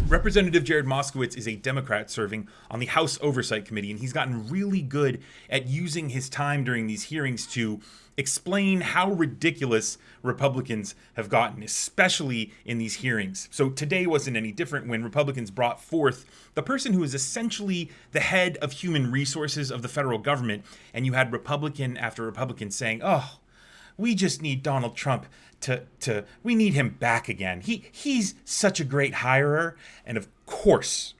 Representative Jared Moskowitz is a Democrat serving on the House Oversight Committee, and he's gotten really good at using his time during these hearings to explain how ridiculous Republicans have gotten, especially in these hearings. So today wasn't any different when Republicans brought forth the person who is essentially the head of human resources of the federal government, and you had Republican after Republican saying, oh, we just need Donald Trump we need him back again. He's such a great hirer. And of course,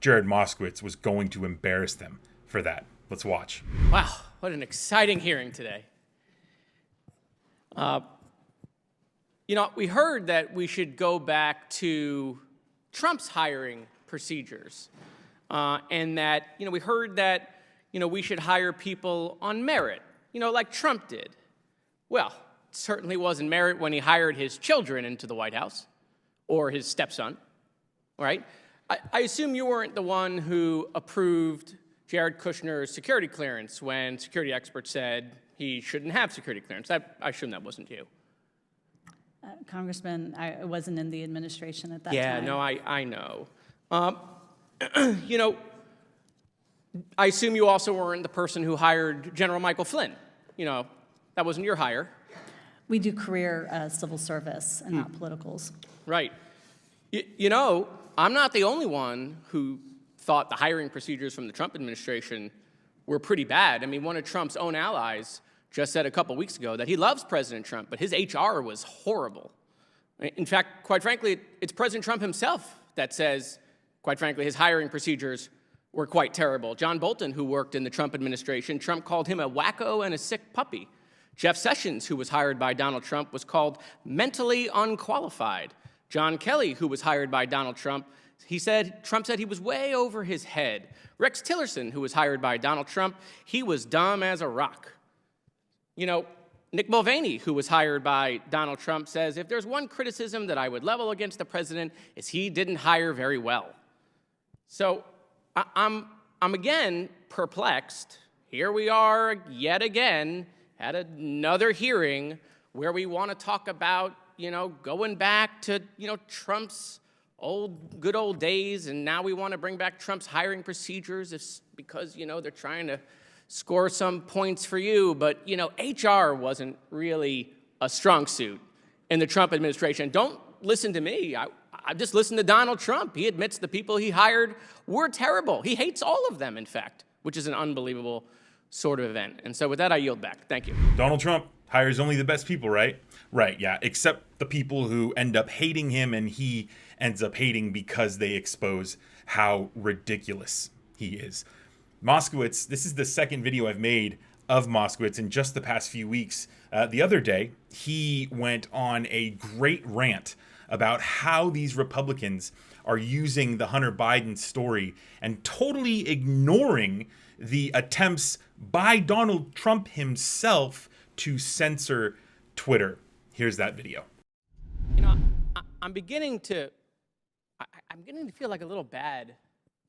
Jared Moskowitz was going to embarrass them for that. Let's watch. Wow, what an exciting hearing today. We heard that we should go back to Trump's hiring procedures. And that, we heard that, we should hire people on merit, like Trump did. Well, it certainly wasn't merit when he hired his children into the White House, or his stepson, right? I assume you weren't the one who approved Jared Kushner's security clearance when security experts said he shouldn't have security clearance. I assume that wasn't you. Congressman, I wasn't in the administration at that time. Yeah, no, I know. I assume you also weren't the person who hired General Michael Flynn. That wasn't your hire. We do career civil service and not politicals. Right. I'm not the only one who thought the hiring procedures from the Trump administration were pretty bad. I mean, one of Trump's own allies just said a couple weeks ago that he loves President Trump, but his HR was horrible. In fact, quite frankly, it's President Trump himself that says, quite frankly, his hiring procedures were quite terrible. John Bolton, who worked in the Trump administration, Trump called him a wacko and a sick puppy. Jeff Sessions, who was hired by Donald Trump, was called mentally unqualified. John Kelly, who was hired by Donald Trump, Trump said he was way over his head. Rex Tillerson, who was hired by Donald Trump, he was dumb as a rock. Nick Mulvaney, who was hired by Donald Trump, says, if there's one criticism that I would level against the president, is he didn't hire very well. So I'm again perplexed. Here we are yet again at another hearing where we want to talk about, going back to, Trump's good old days, and now we want to bring back Trump's hiring procedures because, they're trying to score some points for you. But, HR wasn't really a strong suit in the Trump administration. Don't listen to me. I just listened to Donald Trump. He admits the people he hired were terrible. He hates all of them, in fact, which is an unbelievable sort of event. And so with that, I yield back. Thank you. Donald Trump hires only the best people, right? Right, yeah, except the people who end up hating him and he ends up hating because they expose how ridiculous he is. Moskowitz, this is the second video I've made of Moskowitz in just the past few weeks. The other day, he went on a great rant about how these Republicans are using the Hunter Biden story and totally ignoring the attempts by Donald Trump himself to censor Twitter. Here's that video. I'm beginning to feel like a little bad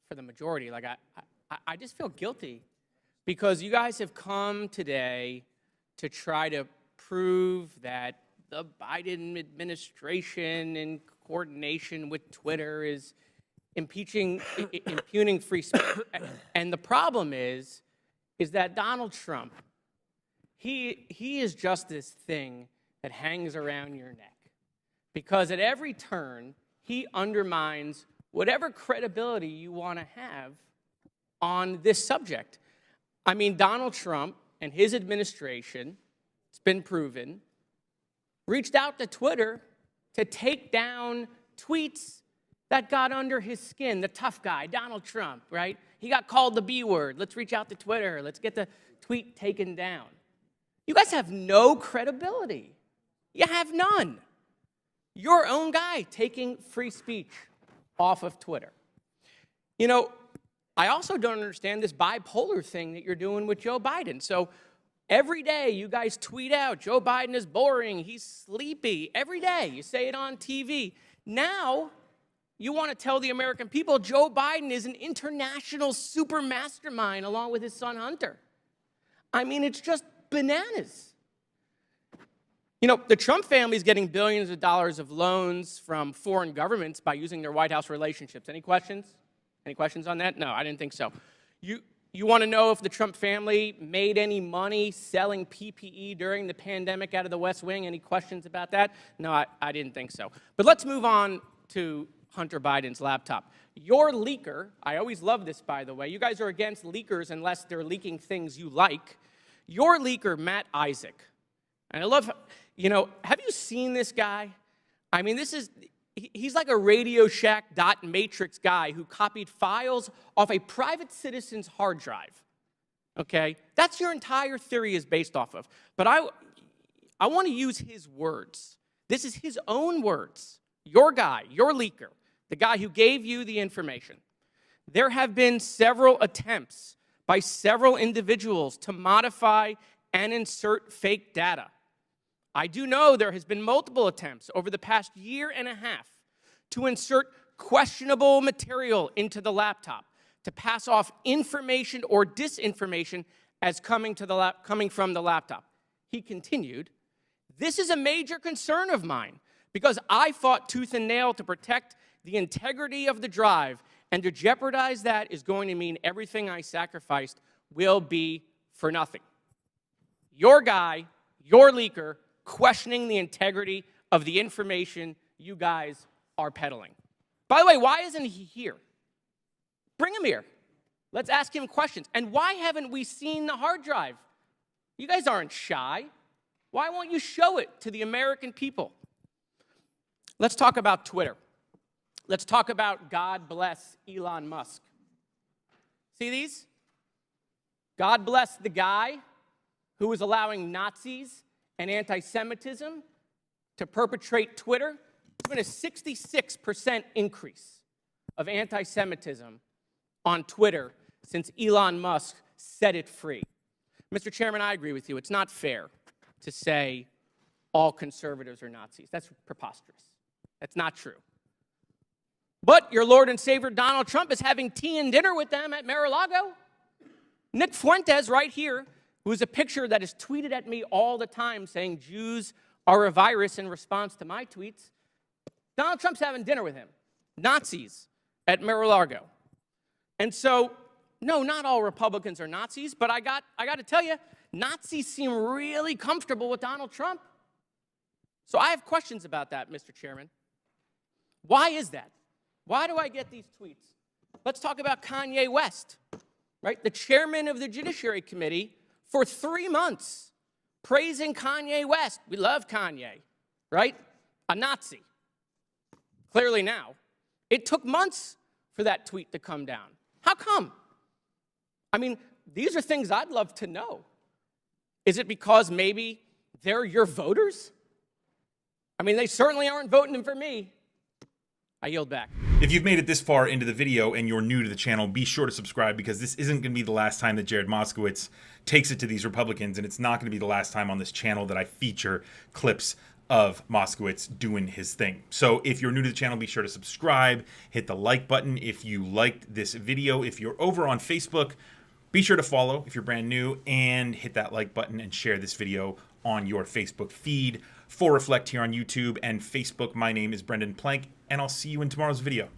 for the majority. Like I just feel guilty because you guys have come today to try to prove that the Biden administration in coordination with Twitter is impugning free speech. And the problem is that Donald Trump, he is just this thing that hangs around your neck. Because at every turn, he undermines whatever credibility you want to have on this subject. I mean, Donald Trump and his administration, it's been proven, reached out to Twitter to take down tweets that got under his skin. The tough guy, Donald Trump, right? He got called the B word. Let's reach out to Twitter. Let's get the tweet taken down. You guys have no credibility. You have none. Your own guy taking free speech off of Twitter. I also don't understand this bipolar thing that you're doing with Joe Biden. So every day you guys tweet out, Joe Biden is boring, he's sleepy. Every day you say it on TV. Now you want to tell the American people Joe Biden is an international super mastermind along with his son Hunter. I mean, it's just bananas. You know, the Trump family is getting billions of dollars of loans from foreign governments by using their White House relationships. Any questions? Any questions on that? No, I didn't think so. You want to know if the Trump family made any money selling PPE during the pandemic out of the West Wing? Any questions about that? No, I didn't think so. But let's move on to Hunter Biden's laptop. Your leaker, I always love this, by the way. You guys are against leakers unless they're leaking things you like. Your leaker, Matt Isaac, and I love, you know, have you seen this guy? I mean, he's like a Radio Shack dot matrix guy who copied files off a private citizen's hard drive, okay? That's your entire theory is based off of. But I want to use his words. This is his own words. Your guy, your leaker, the guy who gave you the information. There have been several attempts by several individuals to modify and insert fake data. I do know there has been multiple attempts over the past year and a half to insert questionable material into the laptop, to pass off information or disinformation as coming from the laptop. He continued, "This is a major concern of mine because I fought tooth and nail to protect the integrity of the drive, and to jeopardize that is going to mean everything I sacrificed will be for nothing." Your guy, your leaker, questioning the integrity of the information you guys are peddling. By the way, why isn't he here? Bring him here. Let's ask him questions. And why haven't we seen the hard drive? You guys aren't shy. Why won't you show it to the American people? Let's talk about Twitter. Let's talk about God bless Elon Musk. See these? God bless the guy who is allowing Nazis and anti-Semitism to perpetrate Twitter. There's been a 66% increase of anti-Semitism on Twitter since Elon Musk set it free. Mr. Chairman, I agree with you. It's not fair to say all conservatives are Nazis. That's preposterous. That's not true. But your Lord and Savior Donald Trump is having tea and dinner with them at Mar-a-Lago. Nick Fuentes right here, who is a picture that is tweeted at me all the time saying Jews are a virus in response to my tweets. Donald Trump's having dinner with him. Nazis at Mar-a-Lago. And so, no, not all Republicans are Nazis, but I got to tell you, Nazis seem really comfortable with Donald Trump. So I have questions about that, Mr. Chairman. Why is that? Why do I get these tweets? Let's talk about Kanye West, right? The chairman of the Judiciary Committee for 3 months praising Kanye West. We love Kanye, right? A Nazi. Clearly now. It took months for that tweet to come down. How come? I mean, these are things I'd love to know. Is it because maybe they're your voters? I mean, they certainly aren't voting for me. I yield back. If you've made it this far into the video and you're new to the channel, be sure to subscribe because this isn't going to be the last time that Jared Moskowitz takes it to these Republicans, and it's not going to be the last time on this channel that I feature clips of Moskowitz doing his thing. So if you're new to the channel, be sure to subscribe, hit the like button if you liked this video. If you're over on Facebook, be sure to follow if you're brand new and hit that like button and share this video on your Facebook feed. For Reflect here on YouTube and Facebook, my name is Brendan Plank, and I'll see you in tomorrow's video.